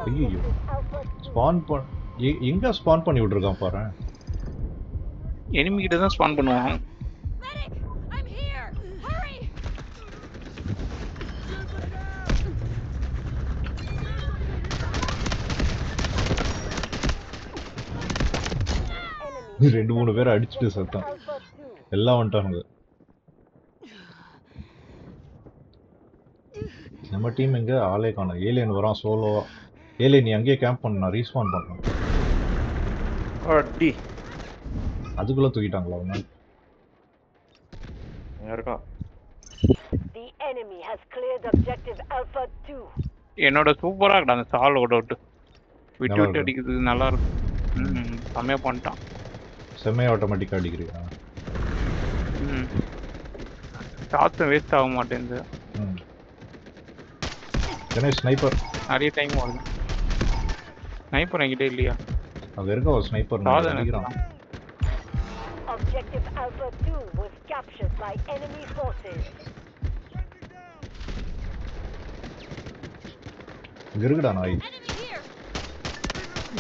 ஐயோ ஸ்பான் எங்க ஸ்பான் பண்ணி விட்டுருக்கான் பாரு. எனிமி கிட்ட தான் ஸ்பான் பண்ணுவான். ரெண்டு மூணு பேரை அடிச்சுட்டு சத்தம் எல்லாம் வந்துட்டானுங்க. நம்ம டீம் எங்க ஆளே காணோம். ஏலியன் வரான் சோலோவா. ஏலியன் நீ அங்கேயே கேம்ப் பண்ண, நான் ரீஸ்பான் பண்ணேன். அடி அதுக்குள்ள தூக்கிட்டாங்களா அவன? இருக்கா The enemy has cleared objective Alpha 2. என்னோட சூப்பரா இருக்கடா அந்த சால் ஓட விட்டு விட்டு நல்லா விட்டு இருக்கு. அடிக்கிறது நல்லா இருக்கும். செம்மையா பண்ணிட்டான். செம்மையா ஆட்டோமேட்டிக்கா அடிக்கிறீங்க. ஷாட்ஸும் வேஸ்ட் ஆக மாட்டேங்குது. கணேஷ் ஸ்னைப்பர். நிறைய டைம் ஆகுது. ஸ்னைப்பர் என்கிட்ட இல்லையா? அங்க இருக்க ஒரு ஸ்னைப்பர் அடிக்கிறான். Objective Alpha 2 was captured by enemy forces. இங்க இருக்குடா நாய்.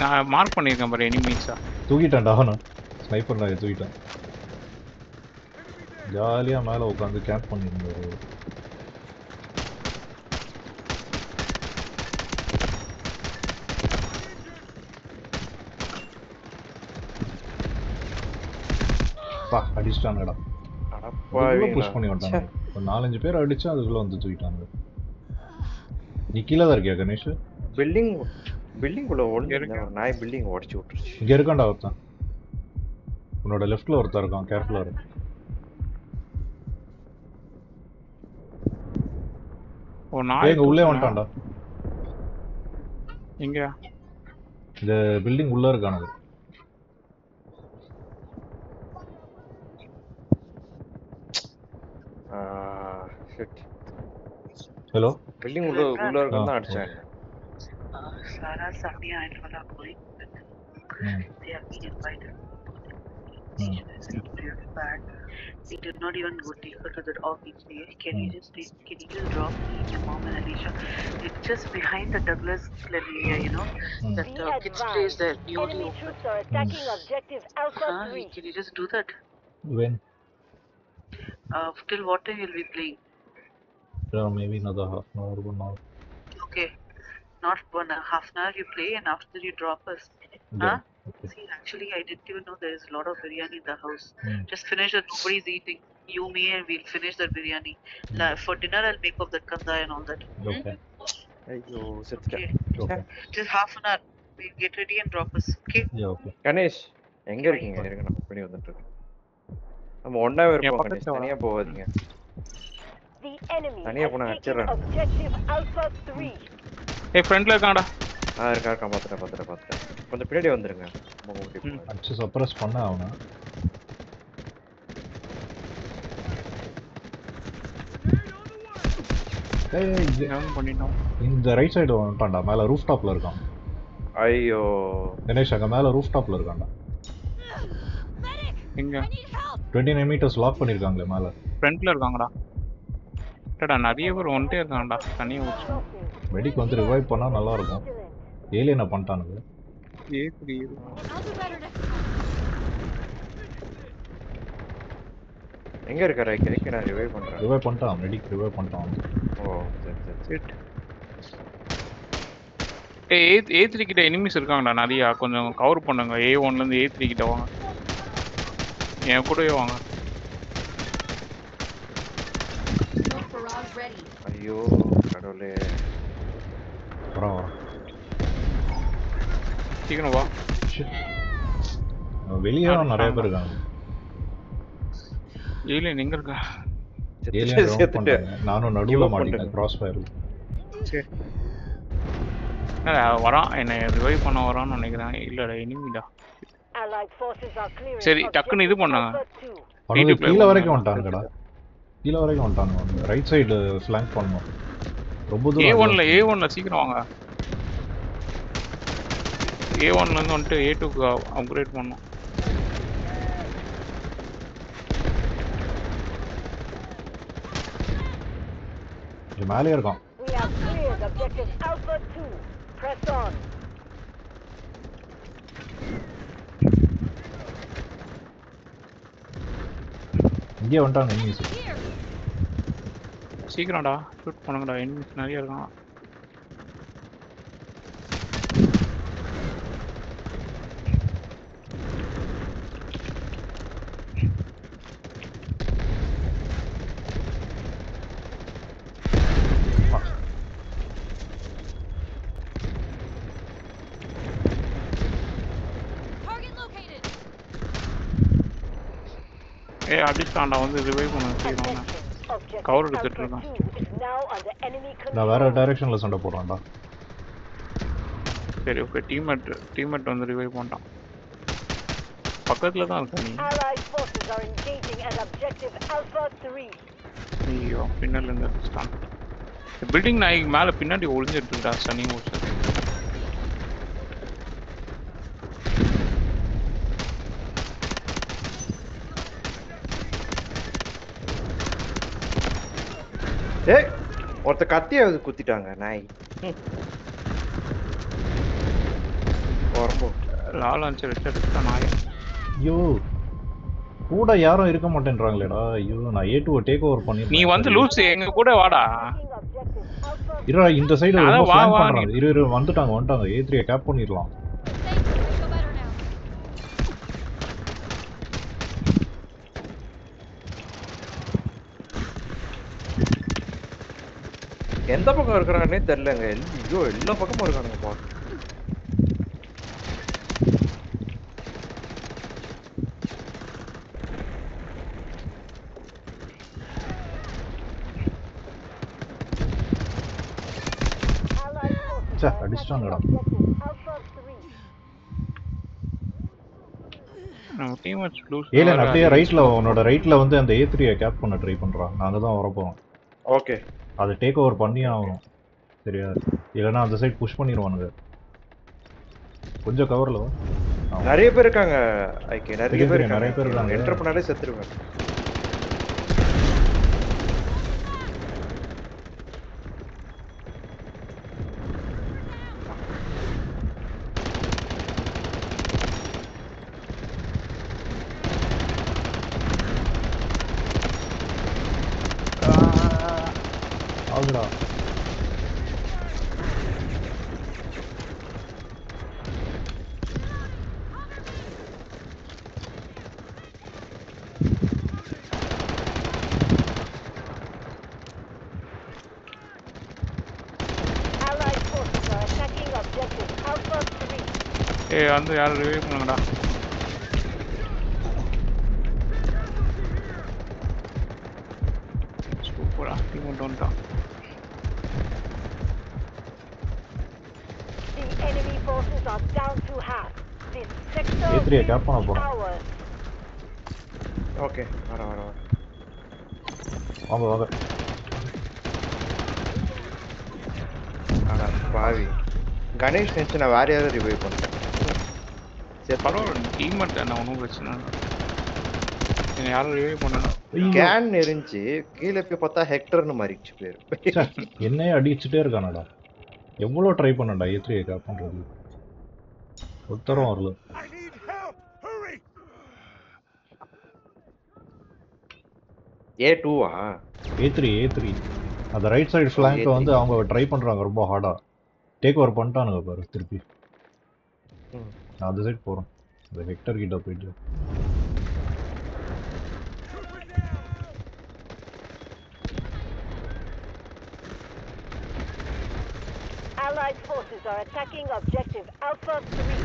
நான் மார்க் பண்ணியிருக்கேன் பாரு எனிமீஸா. தூக்கிட்டான்டா அவனை. ஸ்னைப்பர் நாயை தூக்கிட்டான். ஜாலியா மேல உட்காந்து கேம்ப் பண்ணிருந்தாரு. அடிச்சிட்டானுடா. புஷ் பண்ணி வந்தாங்க. ஒரு 4-5 பேர் அடிச்சு அதுக்குள்ள வந்து தூக்கிட்டாங்க. நீ கீழே தான் இருக்கியா கணேஷ்? பில்டிங் உள்ள ஒரு நாய் பில்டிங் உடைச்சு விட்டுருச்சு. இங்க இருக்கான்டா ஒருத்தன். உன்னோட லெஃப்ட்ல ஒருத்தன் இருக்கான். கேர்ஃபுல்லா இரு. ஓ நாய் உள்ளே வந்துட்டான்டா. எங்க? இந்த பில்டிங் உள்ள இருக்கானது. हेलो बिल्डिंग उल्ला करना अच्छा है सारा सामने आने वाला कोई they have been invited we did not even go deeper to that office there. Can you just drop me and your mom and Alicia? It's just behind the Douglas Glen area, you know, that kids place that newly enemy troops are attacking objective Alpha 3. Can you just do that? When? Till what time you'll be playing? Maybe another half an hour, 1 hour. Okay, not half an hour you play and after you drop us. Yeah. Okay. See, actually I didn't even know there is a lot of biryani in the house. Just finish it, nobody's eating. You, me and we'll finish the biryani. For dinner I'll make up that kanda and all that. Okay. Okay. Just half an hour. We'll get ready and drop us. Okay? Yeah, okay. Ganesh, எங்க இருக்கீங்க? இருங்க நான் பண்ணி வந்துட்டு இருக்கேன். நம்ம ஒண்ணாவே இருப்போம் கணேஷ். தனியா போகாதீங்க. The enemy தனியா போனா அடிச்சிரறேன். objective Alpha 3. ஏய் ஃப்ரண்ட்ல இருக்கான்டா. இருக்கா பாத்துறேன். கொஞ்சம் பின்னாடி வந்துருங்க. அடிச்சு சப்ரஸ் பண்ண அவன. இந்த ரைட் சைடு வந்துட்டான்டா. மேல ரூஃப் டாப்ல இருக்கான். ஐயோ கணேஷ் அங்க மேல ரூஃப் டாப்ல இருக்கான்டா. எங்க? 29 மீட்டர்ஸ் லாக் பண்ணிருக்காங்களே மேல. ஃப்ரண்ட்ல இருக்காங்கடா. டடா நிறைய பேர் ஒன்டே இருக்காங்கடா. தனியா ஊச்சு. மெடிக் வந்து ரிவைவ் பண்ணா நல்லா இருக்கும். ஏலியனா பண்ணிட்டானுங்க. ஏ3 எங்க இருக்க ரைட் நான் ரிவைவ் பண்றேன். ரிவைவ் பண்ணிட்டான். மெடிக் ரிவைவ் பண்ணிட்டான். ஓ சரி. A3 கிட்ட எனிமீஸ் இருக்காங்கடா நிறைய. கொஞ்சம் கவர் பண்ணுங்க. A1 ல இருந்து A3 கிட்ட வாங்க. என் கூடவே வாங்க. ஐயோ கடவுளே. வா சீக்கிரம் வா. வெளியே நிறைய பேர் இருக்காங்க. ஏலியன் எங்க இருக்கா? ஏலியன் ரவுண்ட் பண்றாங்க. நானும் நடுவுல மாட்டிட்டேன் கிராஸ் ஃபயர். சரி. வரான் என்ன ரிவைவ் பண்ண வரான்னு நினைக்கிறேன். இல்லடா எனிமிடா. சரி டக்குன்னு இது பண்ணாங்க. கீழ வரைக்கும் வந்துட்டாங்கடா. கீழ வரைக்கும் வந்துட்டாங்க. ரைட் சைடு ஃப்ளாங்க் பண்ணனும். ரொம்ப தூரம். A1 ல சீக்கிரம் வாங்க. A1 ல இருந்து வந்து A2 க்கு அப்கிரேட் பண்ணனும். இது மேலே இருக்கான். Press on. இங்கே வந்துட்டாங்க எனிமீஸ். சீக்கிரம்டா ஷூட் பண்ணுங்கடா, எனிமீஸ் நிறைய இருக்கான். அடிச்சாண்டா வந்து ரிவைவ் பண்ண செய்வாங்க. கவர் எடுத்துட்டு இருக்கான். நான் வேற டைரக்ஷன்ல சண்டை போடுறேன்டா. சரி ஓகே, டீம்மேட் வந்து ரிவைவ் பண்ணிட்டான். பக்கத்துல தான் இருக்க நீ. ஐயோ பின்னால இருந்து அடிச்சான். பில்டிங் நாய்க்கு மேல பின்னாடி ஒளிஞ்சிட்டு இருக்கா சனி ஓசன். ஏய் ஒருத்த கத்திய குத்திட்டாங்க நாய். வரம்போ லாலான்ஸ் வெச்சா நாய். ஐயோ கூட யாரும் இருக்க மாட்டேன்றாங்களேடா. ஐயோ நான் A2 டேக் ஓவர் பண்ணி. நீ வந்து லூஸ் எங்க கூட வாடா. இருடா இந்த சைடு ரொம்ப ஸ்லாங் பண்றாங்க. இரு வந்துட்டாங்க. A3 கேப் பண்ணிரலாம். எந்த பக்கம் இருக்கறானே தெரியலங்க. ஐயோ எல்லா பக்கமும் இருக்கானுங்க பா. அடிச்சிட்டாங்கடா. நம்ம டீம்மேட்ஸ் லூஸ். ஏல அப்படியே உன்னோட ரைட்ல வந்து அந்த A3 கேப் பண்ண ட்ரை பண்றான். நாங்க தான் வர போறோம். ஓகே அதை டேக் ஓவர் பண்ணி ஆகணும். சரியா? இல்லைன்னா அந்த சைடு புஷ் பண்ணிடுவானுங்க. கொஞ்சம் கவர்ல நிறைய பேர் இருக்காங்க. நிறைய பேர் இருக்காங்க. என்டர் பண்ணாலே செத்துருவேன். ஆகுடா. ஏய் வந்து யாரும் ரிவைவ் பண்ணுங்கடா. சூப்பரா டீம் வந்துட்டான். A3 கேப் பண்ண போறோம். ஓகே வர வாங்க. ஆனா பாவி கணேஷ் நினைச்சு நான் வேற யாரும் ரிவைவ் பண்ணிட்டேன். சரி பரவாயில்ல, டீம்மேட் என்ன ஒன்றும் பிரச்சனை இல்லை. யாரும் ரிவைவ் பண்ணணும். கேன் இருந்துச்சு கீழே போய் பார்த்தா ஹெக்டர்னு மாறிடுச்சு பேர். என்னையே அடிச்சுட்டே இருக்கானடா. எவ்வளோ ட்ரை பண்ணடா A3 கேப் பண்றது. ஒருத்தரும் வரல. A2வா? A3 அந்த ரைட் சைடு ஃப்ளாங்க் வந்து அவங்க ட்ரை பண்றாங்க ரொம்ப ஹார்டா. டேக் ஓவர் பண்ணிட்டானுங்க பாரு திருப்பி. நான் அந்த சைடு போறேன். அந்த ஹெக்டர் கிட்ட போயிட்டு. Allied forces are attacking objective Alpha 3.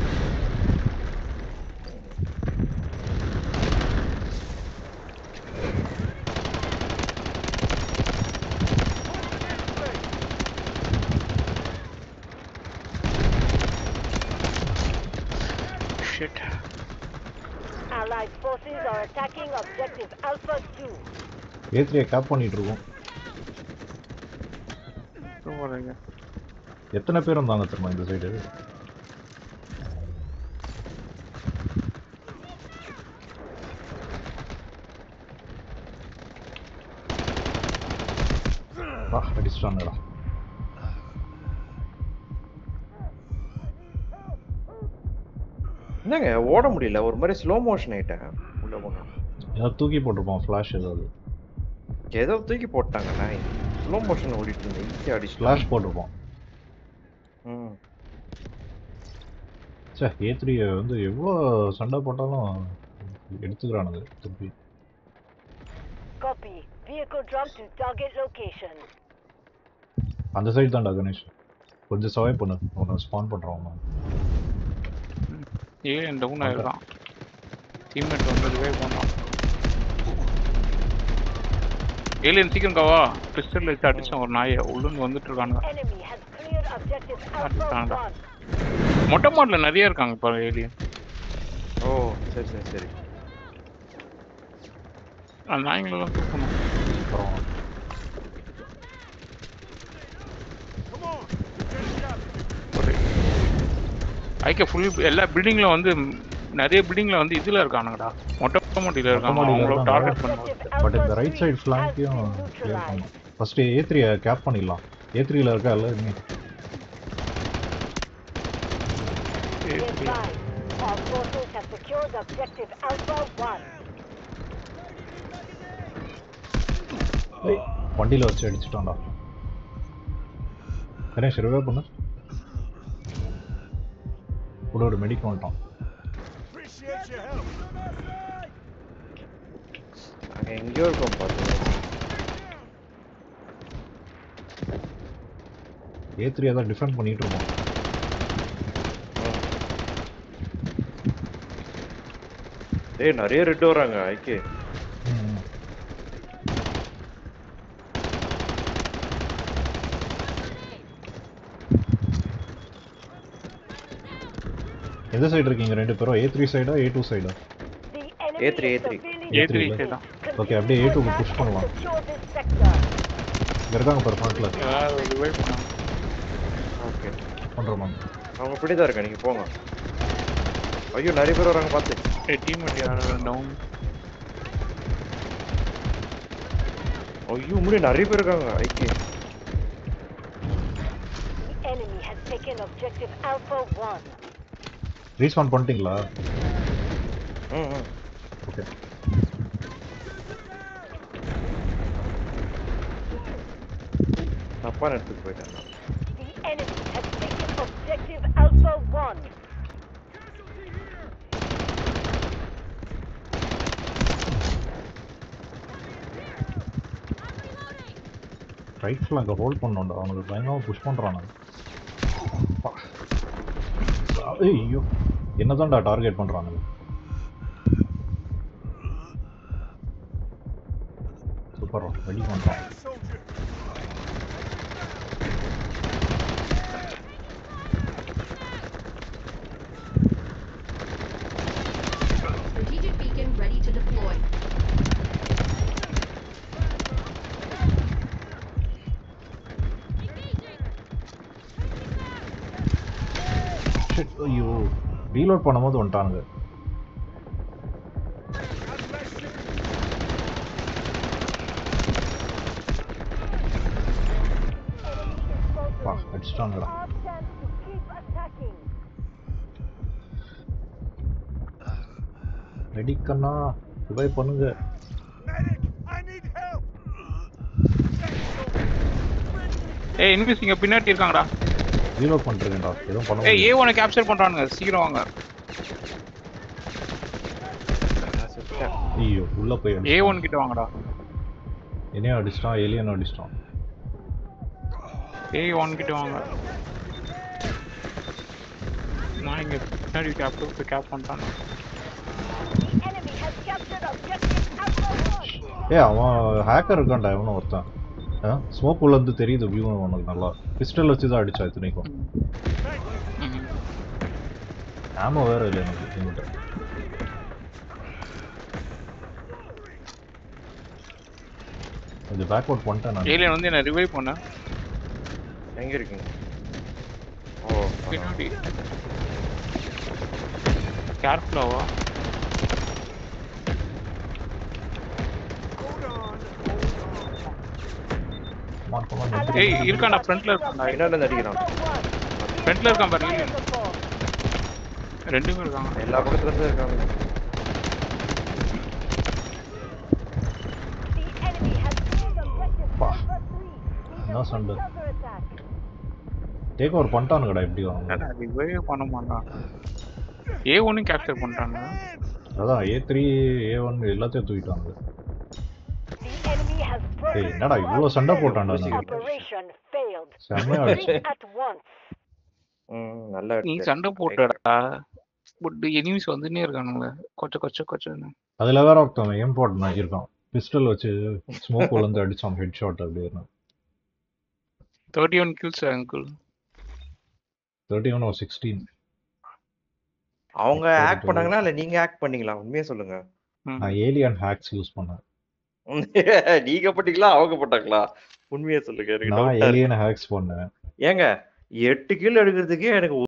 Shit. Allied forces are attacking objective Alpha 2. A3 gap பண்ணிட்டு இருக்கோம். எத்தனை பேர் வந்தாங்க தெரியுமா இந்த சைடு? அடிச்சிட்டாங்கடா. என்னங்க ஓட முடியல, ஒரு மாதிரி ஸ்லோ மோஷன் ஆயிட்டேன் உள்ள போன. ஏதாவது தூக்கி போட்டிருப்போம் ஃப்ளாஷ் ஏதாவது. ஏதோ தூக்கி போட்டாங்க, நான் ஸ்லோ மோஷன் ஓடிட்டு இருந்தேன், ஈஸியா அடிச்சு ஃப்ளாஷ் போட்டிருப்போம். சே A3 வந்து எவ்வளோ சண்டை போட்டாலும் எடுத்துக்கிறானுங்க திருப்பி. Copy. Vehicle drop to target location. அந்த சைடு தான்டா கணேஷ். கொஞ்சம் சர்வை பண்ணு, உன்னை ஸ்பான் பண்ணுறோம். ஏலியன் டவுன் ஆயிருக்கான். டீம்மேட் வந்து ரிவைவ் பண்ணான். ஏலியன் சீக்கிரம் கவா. பிஸ்டல் வச்சு அடிச்சான் ஒரு நாயை. உள்ளுந்து வந்துட்டு இருக்கானுங்க. Enemy has cleared objective Alpha 1. மொட்டை மாடல நிறைய இருக்காங்க பாரு ஏலியன். ஓ சரி சரி சரி. அந்த நாய்ங்களெல்லாம் தூக்கணும். அப்புறம் ஐக்க ஃபுல் எல்லா பில்டிங்ல வந்து நிறைய பில்டிங்ல வந்து இதுல இருக்கானுங்கடா. மொட்டை மாடியில இருக்காங்க. அவங்கள டார்கெட் பண்ணுவாங்க. பட் இந்த ரைட் சைடு ஃப்ளாங்கையும் கிளியர் பண்ணணும். ஃபர்ஸ்ட் A3 கேப் பண்ணிடலாம். A3ல இருக்கா இல்லை நீ? Our forces have secured objective Alpha 1. வண்டியில் வச்சு அடிச்சுட்டோம்டா. கணேஷ் ரிவைவ் பண்ணு. கூட ஒரு மெடிக் வந்துட்டோம். அங்கே எங்கேயோ இருக்கோம் பார்த்து. A3 தான் டிஃபெண்ட் பண்ணிட்டு இருக்கோம். டேய் நிறைய ரெட் வராங்க ஐக்கே. எந்த சைடு இருக்கீங்க ரெண்டு பேரும்? A3 சைடா A2 சைடா? A3 சைடா. ஓகே அப்படியே A2க்கு புஷ் பண்ணலாம். இங்க இருக்காங்க பாரு ஃப்ரண்ட்ல. ரிவைவ் பண்ணாங்க. ஓகே பண்றோமா? அவங்க இப்படி தான் இருக்காங்க, நீங்க போங்க. ஐயோ நிறைய பேர் வராங்க பார்த்து. டீம்மேட் யாரோ டவுன். ஐயோ முன்னாடி நிறைய பேர் இருக்காங்க ஐக்கே. Enemy has taken objective Alpha 1. Respawn பண்ணிட்டீங்களா? ஓகே. தப்பா எடுத்துட்டு போயிட்டேன். The enemy has taken objective Alpha 1. Right ஃப்ளாங்கை ஹோல்ட் பண்ணோம்டா. அவனுக்கு பயங்கரமாக புஷ் பண்ணுறானுங்க. ஐயோ என்னதான்டா டார்கெட் பண்ணுறானுங்க. சூப்பர் ரெடி பண்ணுறான். Strategic beacon ready to deploy. ஐயோ ரீலோட் பண்ணும்போது வந்துட்டானுங்க. அடிச்சிட்டானுங்களா? மெடிக்கண்ணா ரிவைவ் பண்ணுங்க. ஏய் இன்விஸ் இங்க பின்னாடி இருக்காங்கடா. ரீலோட் பண்ணிருக்கேன்டா. எதுவும் பண்ண ஏய் A1 கேப்சர் பண்றானுங்க. சீக்கிரம் வாங்க. ஐயோ உள்ள போய் A1 கிட்ட வாங்கடா. என்னையும் அடிச்சிட்டான், ஏலியனும் அடிச்சிட்டான். A1 கிட்ட வாங்க. நான் இங்க பின்னாடி கேப் பண்ணிட்டான். அவன் ஹேக்கர் இருக்கான்டா இவனும் ஒருத்தன். ஸ்மோக் உள்ள இருந்து தெரியுது வியூ உனக்கு நல்லா. பிஸ்டல் வச்சு தான் அடிச்சா இத்தனைக்கும். ஆமோ வேற இல்லை எனக்கு என்கிட்ட. கொஞ்சம் பேக்வர்ட் பண்ணிட்டேன் நான். ஏலியன் வந்து என்ன ரிவைவ் பண்ண. எங்க இருக்கீங்க? ஓ பின்னாடி. கேர்ஃபுல்லாவா. ஏய் இருக்கான்டா ஃப்ரண்ட்ல இருக்கான்டா. என்னடா அடிக்கிறான்? ஃப்ரண்ட்ல இருக்கான் பாரு. 2 பேர் இருக்காங்க. எல்லா பக்கத்துல இருந்து இருக்காங்க. The enemy has cleared objective Alpha 3. என்ன சண்டை Counter attack. டேக் ஓவர் பண்ணிட்டானுங்கடா எப்படி அவங்க என்னடா ரிவைவ் பண்ண மாட்டான். A1 கேப்சர் பண்ணிட்டாங்க. அதான் A3 A1 எல்லாத்தையும் தூக்கிட்டாங்க The enemy has broken என்னடா இவ்வளவு சண்டை போட்டான்டா நான் operation failed. செம்மையா Retreat ஆயிடுச்சு at once. நல்லா நீ இருக்கு. சண்டை போட்டடா. பட் எனிமீஸ் வந்துனே இருக்கானுங்க. கொச்சன்னு. அதுல வேற ஒருத்தவன் எம் போட்டு நாக்கிருக்கான் பிஸ்டல் வச்சு ஸ்மோக் உள்ள அடிச்சான் ஹெட் ஷாட் அப்படின்னு 31 kills uncle. 31 or 16 அவங்க ஆக்ட் பண்ணாங்களா இல்ல நீங்க ஆக்ட் பண்ணீங்களா? உண்மையா சொல்லுங்க. நான் ஏலியன் ஹேக்ஸ் யூஸ் பண்ணேன் நீங்க போட்டீங்களா அவங்க போட்டாங்களா? உண்மையா சொல்லுங்க. நான் ஏலியன் ஹேக்ஸ் பண்ணேன் ஏங்க 8 கில் எடுக்கிறதுக்கே எனக்கு